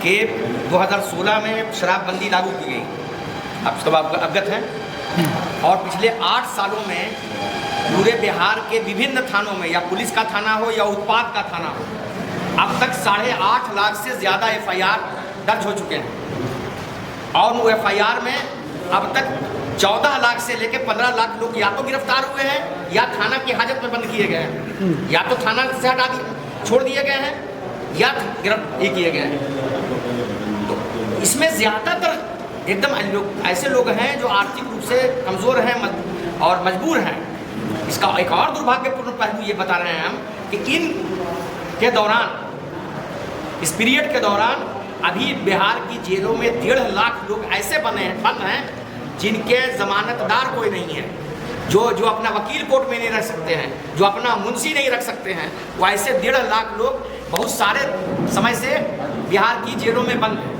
कि 2016 में शराबबंदी लागू की गई, आप सब अवगत हैं। और पिछले 8 सालों में पूरे बिहार के विभिन्न थानों में, या पुलिस का थाना हो या उत्पाद का थाना हो, अब तक 8.5 लाख से ज़्यादा FIR दर्ज हो चुके हैं। और वो FIR में अब तक 14 लाख से लेकर 15 लाख लोग या तो गिरफ्तार हुए हैं या थाना की हाजत में बंद किए गए हैं, या तो थाना से हटा छोड़ दिए गए हैं या गिरफ्तार किए गए हैं। तो इसमें ज़्यादातर एकदम ऐसे लोग हैं जो आर्थिक रूप से कमज़ोर हैं और मजबूर हैं। इसका एक और दुर्भाग्यपूर्ण पहलू ये बता रहे हैं हम कि इन के दौरान, इस पीरियड के दौरान अभी बिहार की जेलों में 1.5 लाख लोग ऐसे बंद हैं जिनके जमानतदार कोई नहीं है, जो अपना वकील कोर्ट में नहीं रख सकते हैं, जो अपना मुंशी नहीं रख सकते हैं। वो ऐसे 1.5 लाख लोग बहुत सारे समय से बिहार की जेलों में बंद हैं।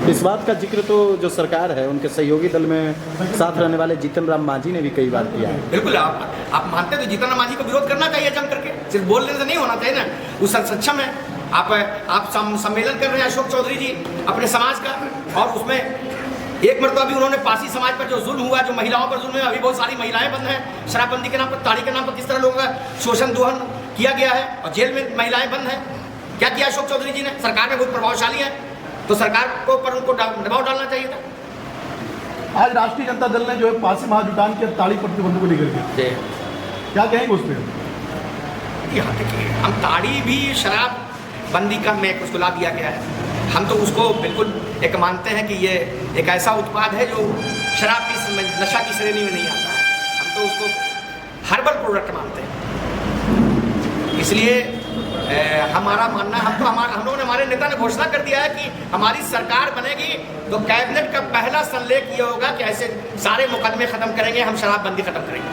इस बात का जिक्र तो जो सरकार है उनके सहयोगी दल में साथ रहने वाले जीतन राम मांझी ने भी कई बार किया है। बिल्कुल, आप मानते हैं तो जीतन राम मांझी को विरोध करना चाहिए जम करके, सिर्फ बोलने से नहीं होना चाहिए ना। वो सक्षम है। आप सम्मेलन कर रहे हैं अशोक चौधरी जी अपने समाज का, और उसमें एक मरतबा भी उन्होंने पासी समाज पर जो जुल्म हुआ, जो महिलाओं पर जुल्म है, अभी बहुत सारी महिलाएं बंद हैं शराबबंदी के नाम पर, ताड़ी के नाम पर किस तरह लोगों का शोषण दोहन किया गया है और जेल में महिलाएं बंद हैं। क्या किया अशोक चौधरी जी ने? सरकार में बहुत प्रभावशाली है तो सरकार को पर उनको दबाव डालना चाहिए था। आज राष्ट्रीय जनता दल ने जो है पासी महाजुटान के ताड़ी प्रतिबंध को लेकर के क्या कहेंगे उस पर? यहाँ देखिए, हम ताड़ी भी शराब बंदी का में उसको ला दिया गया है। हम तो उसको बिल्कुल एक मानते हैं कि ये एक ऐसा उत्पाद है जो शराब की नशा की श्रेणी में नहीं आता है। हम तो उसको हर्बल प्रोडक्ट मानते हैं। इसलिए हमारा मानना, हम लोगों ने, हमारे नेता ने घोषणा कर दिया है कि हमारी सरकार बनेगी तो कैबिनेट का पहला संलेख ये होगा कि ऐसे सारे मुकदमे खत्म करेंगे, हम शराबबंदी खत्म करेंगे।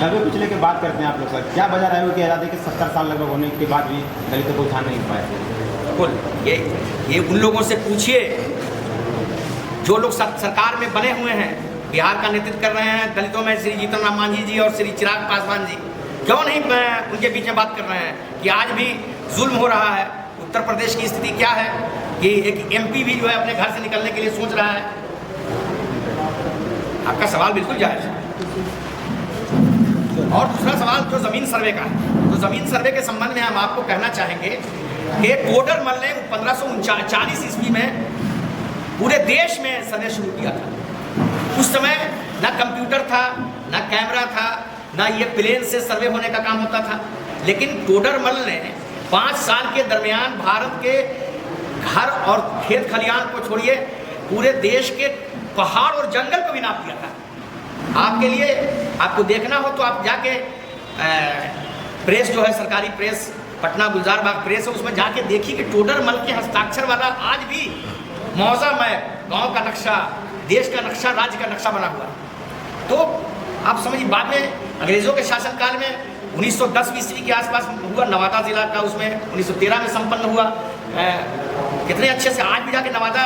अभी पिछले की बात करते हैं आप लोग सर, क्या वजह रहा है कि आज़ादी के 70 साल लगभग होने के बाद भी दलितों को उठा नहीं पाए? बिल्कुल, ये उन लोगों से पूछिए जो लोग सरकार में बने हुए हैं, बिहार का नेतृत्व कर रहे हैं। दलितों में श्री जीतन राम मांझी जी और श्री चिराग पासवान जी क्यों नहीं उनके बीच में बात कर रहे हैं कि आज भी जुल्म हो रहा है। उत्तर प्रदेश की स्थिति क्या है कि एक MP भी जो है अपने घर से निकलने के लिए सोच रहा है। आपका सवाल बिल्कुल जायज़ है। और दूसरा सवाल जो ज़मीन सर्वे का है, तो ज़मीन सर्वे के संबंध में हम आपको कहना चाहेंगे कि टोडरमल ने 1539 ईस्वी में पूरे देश में सर्वे शुरू किया था। उस समय न कंप्यूटर था, न कैमरा था, ना ये प्लेन से सर्वे होने का काम होता था। लेकिन टोडरमल ने 5 साल के दरमियान भारत के घर और खेत खलिहान को छोड़िए पूरे देश के पहाड़ और जंगल को भी नाप दिया था। आपके लिए, आपको देखना हो तो आप जाके प्रेस जो है, सरकारी प्रेस, पटना गुलजार बाग प्रेस है, उसमें जाके देखिए कि टोडरमल के हस्ताक्षर वाला आज भी मौजा मैप, गाँव का नक्शा, देश का नक्शा, राज्य का नक्शा बना हुआ। तो आप समझिए, बाद में अंग्रेज़ों के शासनकाल में 1910 ईस्वी के आसपास हुआ नवादा जिला का, उसमें 1913 में संपन्न हुआ। कितने अच्छे से आज भी जाके नवादा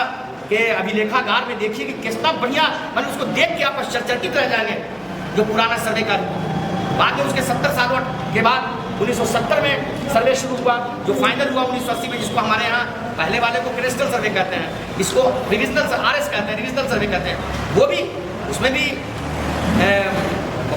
के अभिलेखागार में देखिए कि कितना बढ़िया, मैंने उसको देख के आप आश्चर्यचकित रह जाएंगे जो पुराना सर्वे का। बाद में उसके 70 सालों के बाद 1970 में सर्वे शुरू हुआ, जो फाइनल हुआ 1980 में, जिसको हमारे यहाँ पहले वाले को क्रेस्टल सर्वे कहते हैं, इसको रिविजनल RS कहते हैं, रिविजनल सर्वे कहते हैं। वो भी, उसमें भी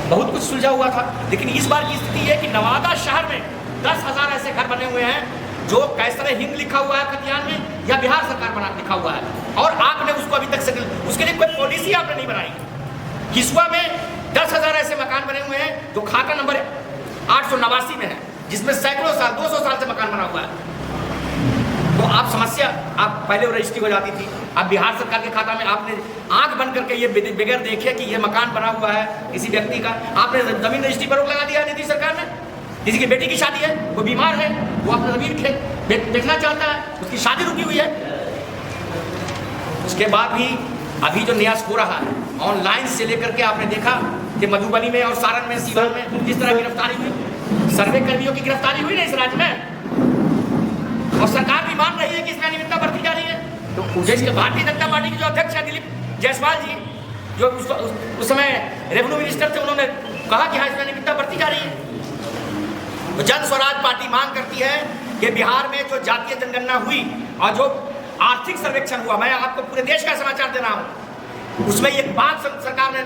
बहुत कुछ सुलझा हुआ था। लेकिन इस बार की स्थिति है कि नवादा शहर में 10,000 ऐसे घर बने हुए हैं जो कैसरे हिंद लिखा हुआ है खतियान में, या बिहार सरकार बना लिखा हुआ है, और आपने उसको अभी तक उसके लिए कोई पॉलिसी आपने नहीं बनाई। किसुआ में 10,000 ऐसे मकान बने हुए हैं जो खाता नंबर 889 में है, जिसमें सैकड़ों साल, 200 साल से मकान बना हुआ है। तो आप समस्या, आप पहले वो रजिस्ट्री हो जाती थी, अब बिहार सरकार के खाता में आपने आंख बंद करके ये बगैर देखे कि ये मकान बना हुआ है किसी व्यक्ति का, आपने जमीन रजिस्ट्री पर रोक लगा दिया है नीतीश सरकार ने। किसी की बेटी की शादी है, वो बीमार है, वो अपना जमीन देखना चाहता है, उसकी शादी रुकी हुई है। उसके बाद भी अभी जो न्यास हो रहा है ऑनलाइन से लेकर के, आपने देखा कि मधुबनी में और सारण में, सीवान में जिस तरह गिरफ्तारी हुई, सर्वे कर्मियों की गिरफ्तारी हुई ना इस राज्य में, और सरकार भी मान रही है कि इसमें अनियमितता बरती जा रही है। तो जैसे भारतीय जनता पार्टी के जो अध्यक्ष है दिलीप जायसवाल जी, जो उस समय रेवेन्यू मिनिस्टर थे, उन्होंने कहा कि हाँ इसमें अनियमितता बरती जा रही है। तो जन स्वराज पार्टी मांग करती है कि बिहार में जो जातीय जनगणना हुई और जो आर्थिक आर्थिक सर्वेक्षण हुआ, मैं आपको पूरे देश का समाचार दे रहा हूं, उसमें एक बात सरकार ने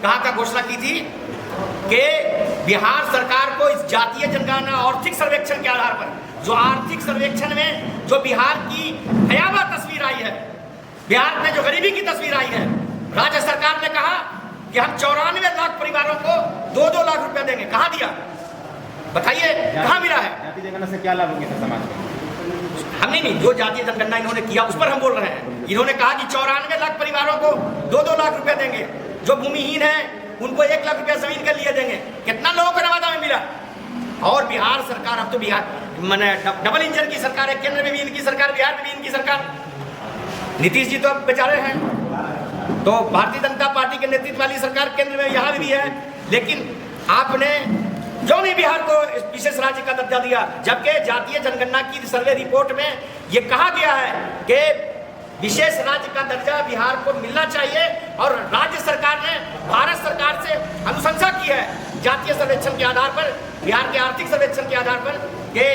कहा था, घोषणा की थी कि बिहार सरकार को इस जातीय जनगणना आर्थिक सर्वेक्षण के आधार पर, जो आर्थिक सर्वेक्षण में जो बिहार की भयावह तस्वीर आई है, बिहार में जो गरीबी की तस्वीर आई है, राज्य सरकार ने कहा कि हम 94 लाख परिवारों को 2-2 लाख रुपया देंगे। कहां दिया बताइए, कहां मिला है? जाति जनगणना से क्या लाभ होंगे समाज को? हमने नहीं, जो जातीय जनगणना इन्होंने किया उस पर हम बोल रहे हैं। इन्होंने कहा कि 94 लाख परिवारों को 2-2 लाख रुपया देंगे, जो भूमिहीन है उनको 1 लाख रुपया जमीन के लिए देंगे। कितना लोगों को नवादा में मिला? और बिहार सरकार, अब तो बिहार मैंने डबल इंजन की सरकार है, केंद्र में भी इनकी सरकार, बिहार में भी इनकी सरकार। नीतीश जी तो अब बेचारे हैं, तो भारतीय जनता पार्टी के नेतृत्व वाली सरकार केंद्र में यहाँ भी है, लेकिन आपने जो नहीं बिहार को विशेष राज्य का दर्जा दिया, जबकि जातीय जनगणना की सर्वे रिपोर्ट में यह कहा गया है कि विशेष राज्य का दर्जा बिहार को मिलना चाहिए, और राज्य सरकार ने भारत सरकार से अनुशंसा की है जातीय सर्वेक्षण के आधार पर, बिहार के आर्थिक सर्वेक्षण के आधार पर, कि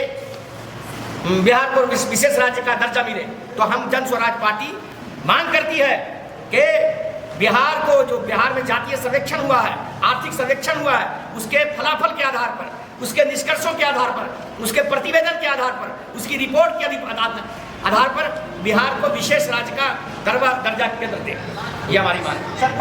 बिहार को विशेष राज्य का दर्जा मिले। तो हम जन स्वराज पार्टी मांग करती है कि बिहार को, जो बिहार में जातीय सर्वेक्षण हुआ है, आर्थिक सर्वेक्षण हुआ है, उसके फलाफल के आधार पर, उसके निष्कर्षों के आधार पर, उसके प्रतिवेदन के आधार पर, उसकी रिपोर्ट के आधार पर बिहार को विशेष राज्य का दर्जा केंद्र दे, ये हमारी मांग है।